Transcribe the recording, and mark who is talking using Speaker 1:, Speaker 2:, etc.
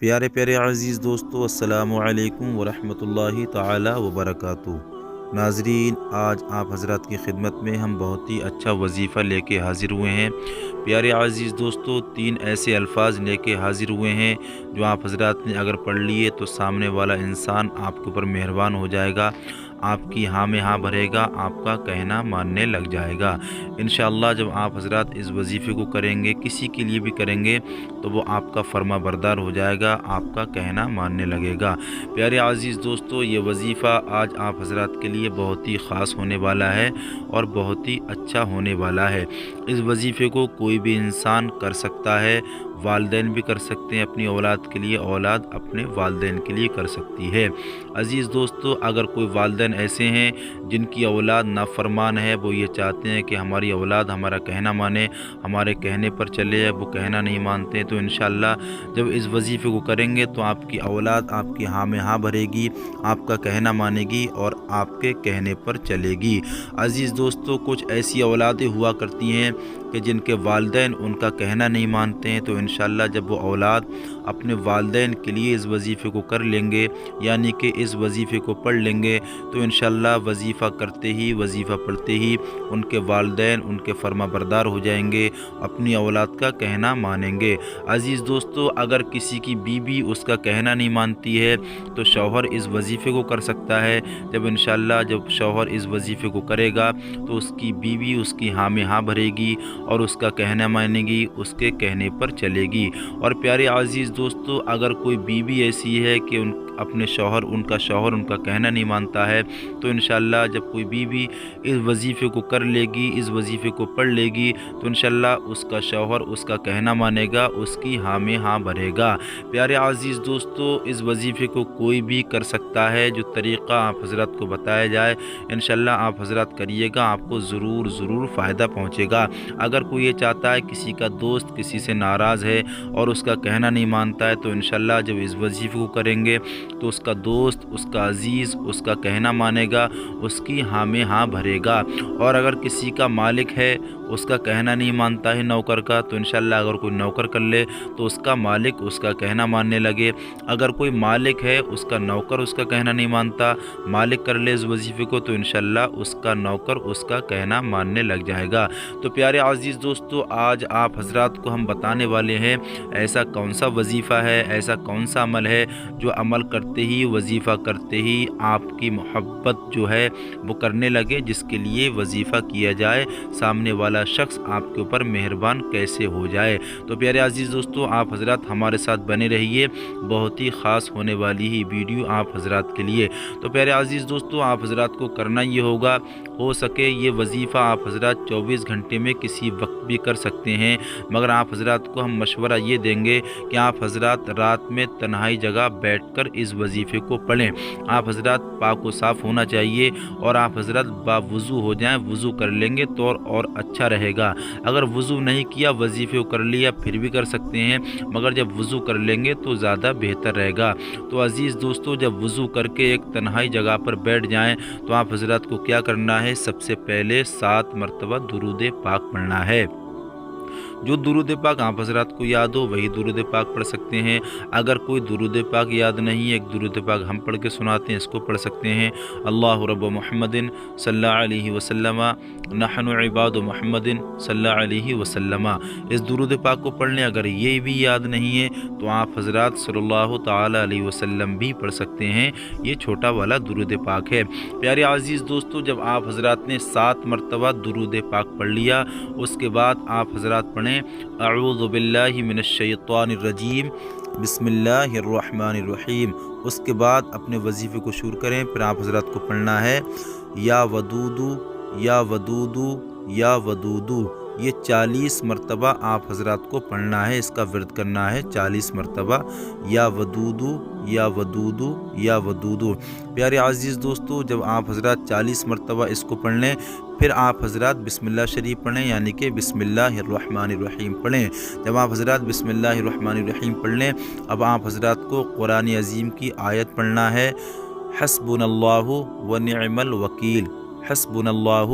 Speaker 1: پیارے پیارے عزیز دوستو، السلام علیکم ورحمۃ اللہ تعالی وبرکاتہ۔ ناظرین، آج آپ حضرات کی خدمت میں ہم بہت ہی اچھا وظیفہ لے کے حاضر ہوئے ہیں۔ پیارے عزیز دوستو، 3 ایسے الفاظ لے کے حاضر ہوئے ہیں جو آپ حضرات نے اگر پڑھ لیے تو سامنے والا انسان آپ کے اوپر مہربان ہو جائے گا، آپ کی ہاں میں ہاں بھرے گا، آپ کا کہنا ماننے لگ جائے گا انشاءاللہ۔ جب آپ حضرات اس وظیفے کو کریں گے، کسی کے لیے بھی کریں گے، تو وہ آپ کا فرما بردار ہو جائے گا، آپ کا کہنا ماننے لگے گا۔ پیارے عزیز دوستو، یہ وظیفہ آج آپ حضرات کے لیے بہت ہی خاص ہونے والا ہے اور بہت ہی اچھا ہونے والا ہے۔ اس وظیفے کو کوئی بھی انسان کر سکتا ہے، والدین بھی کر سکتے ہیں اپنی اولاد کے لیے، اولاد اپنے والدین کے لیے کر سکتی ہے۔ عزیز دوستو، اگر کوئی والدین ایسے ہیں جن کی اولاد نافرمان ہے، وہ یہ چاہتے ہیں کہ ہماری اولاد ہمارا کہنا مانے، ہمارے کہنے پر چلے، وہ کہنا نہیں مانتے، تو انشاءاللہ جب اس وظیفے کو کریں گے تو آپ کی اولاد آپ کی ہاں میں ہاں بھرے گی، آپ کا کہنا مانے گی اور آپ کے کہنے پر چلے گی۔ عزیز دوستو، کچھ ایسی اولادیں ہوا کرتی ہیں کہ جن کے والدین ان کا کہنا نہیں مانتے ہیں، تو انشاءاللہ جب وہ اولاد اپنے والدین کے لیے اس وظیفے کو کر لیں گے، یعنی کہ اس وظیفے کو پڑھ لیں گے، تو انشاءاللہ وظیفہ کرتے ہی، وظیفہ پڑھتے ہی ان کے والدین ان کے فرما بردار ہو جائیں گے، اپنی اولاد کا کہنا مانیں گے۔ عزیز دوستو، اگر کسی کی بیوی اس کا کہنا نہیں مانتی ہے تو شوہر اس وظیفے کو کر سکتا ہے۔ جب انشاءاللہ جب شوہر اس وظیفے کو کرے گا تو اس کی بیوی اس کی ہاں میں ہاں بھرے گی اور اس کا کہنا مانے گی، اس کے کہنے پر چلے گی۔ اور پیارے عزیز دوستو، اگر کوئی بیوی ایسی ہے کہ اپنے شوہر ان کا کہنا نہیں مانتا ہے، تو انشاءاللہ جب کوئی بیوی اس وظیفے کو کر لے گی، اس وظیفے کو پڑھ لے گی، تو انشاءاللہ اس کا شوہر اس کا کہنا مانے گا، اس کی ہاں میں ہاں بھرے گا۔ پیارے عزیز دوستو، اس وظیفے کو کوئی بھی کر سکتا ہے، جو طریقہ آپ حضرات کو بتایا جائے انشاءاللہ آپ حضرات کریے گا، آپ کو ضرور فائدہ پہنچے گا۔ اگر کوئی یہ چاہتا ہے کسی کا دوست کسی سے ناراض ہے اور اس کا کہنا نہیں مانتا ہے، تو انشاءاللہ جب اس وظیفے کو کریں گے تو اس کا دوست، اس کا عزیز اس کا کہنا مانے گا، اس کی ہاں میں ہاں بھرے گا۔ اور اگر کسی کا مالک ہے، اس کا کہنا نہیں مانتا ہے نوکر کا، تو انشاءاللہ اگر کوئی نوکر کر لے تو اس کا مالک اس کا کہنا ماننے لگے۔ اگر کوئی مالک ہے، اس کا نوکر اس کا کہنا نہیں مانتا، مالک کر لے اس وظیفے کو، تو انشاءاللہ اس کا نوکر اس کا کہنا ماننے لگ جائے گا۔ تو پیارے عزیز دوستو، آج آپ حضرات کو ہم بتانے والے ہیں ایسا کون سا وظیفہ ہے، ایسا کون سا عمل ہے جو عمل کرتے ہی، وظیفہ کرتے ہی آپ کی محبت جو ہے وہ کرنے لگے، جس کے لیے وظیفہ کیا جائے سامنے والا شخص آپ کے اوپر مہربان کیسے ہو جائے۔ تو پیارے عزیز دوستو، آپ حضرات ہمارے ساتھ بنے رہیے، بہت ہی خاص ہونے والی ہی ویڈیو آپ حضرات کے لیے۔ تو پیارے عزیز دوستو، آپ حضرات کو کرنا یہ ہوگا، ہو سکے یہ وظیفہ آپ حضرات 24 گھنٹے میں کسی وقت بھی کر سکتے ہیں، مگر آپ حضرات کو ہم مشورہ یہ دیں گے کہ آپ حضرات رات میں تنہائی جگہ بیٹھ کر اس وظیفے کو پڑھیں۔ آپ حضرات پاک و صاف ہونا چاہیے اور آپ حضرات باوضو ہو جائیں، وضو کر لیں گے تو اور اچھا رہے گا۔ اگر وضو نہیں کیا، وظیفے کو کر لیا، پھر بھی کر سکتے ہیں، مگر جب وضو کر لیں گے تو زیادہ بہتر رہے گا۔ تو عزیز دوستو، جب وضو کر کے ایک تنہائی جگہ پر بیٹھ جائیں تو آپ حضرات کو کیا کرنا ہے، سب سے پہلے 7 مرتبہ درود پاک پڑھنا ہے۔ جو درود پاک آپ حضرات کو یاد ہو وہی درود پاک پڑھ سکتے ہیں۔ اگر کوئی درود پاک یاد نہیں، ایک درود پاک ہم پڑھ کے سناتے ہیں، اس کو پڑھ سکتے ہیں۔ اللہ رب محمد صلی اللہ علیہ وسلم، نحن عباد محمد صلی اللہ علیہ وسلم۔ اس درود پاک کو پڑھنے اگر یہ بھی یاد نہیں ہے تو آپ حضرات صلی اللہ تعالی علیہ وسلم بھی پڑھ سکتے ہیں، یہ چھوٹا والا درود پاک ہے۔ پیارے عزیز دوستو، جب آپ حضرات نے 7 مرتبہ درود پاک پڑھ لیا، اس کے بعد آپ حضرات پڑھیں اعوذ باللہ من الشیطان الرجیم بسم اللہ الرحمن الرحیم۔ اس کے بعد اپنے وظیفے کو شروع کریں۔ پھر آپ حضرات کو پڑھنا ہے یا ودودو یا ودودو یا ودودو، یہ 40 مرتبہ آپ حضرات کو پڑھنا ہے، اس کا ورد کرنا ہے 40 مرتبہ، یا ودودو یا ودودو یا ودودو۔ پیارے عزیز دوستو، جب آپ حضرات 40 مرتبہ اس کو پڑھ لیں، پھر آپ حضرات بسم اللہ شریف پڑھیں، یعنی کہ بسم اللہ الرحمن الرحیم پڑھیں۔ جب آپ حضرات بسم اللہ الرحمن الرحیم پڑھ لیں، اب آپ حضرات کو قرآن عظیم کی آیت پڑھنا ہے حسبنا اللہ ونعم الوکیل، حسبنا اللہ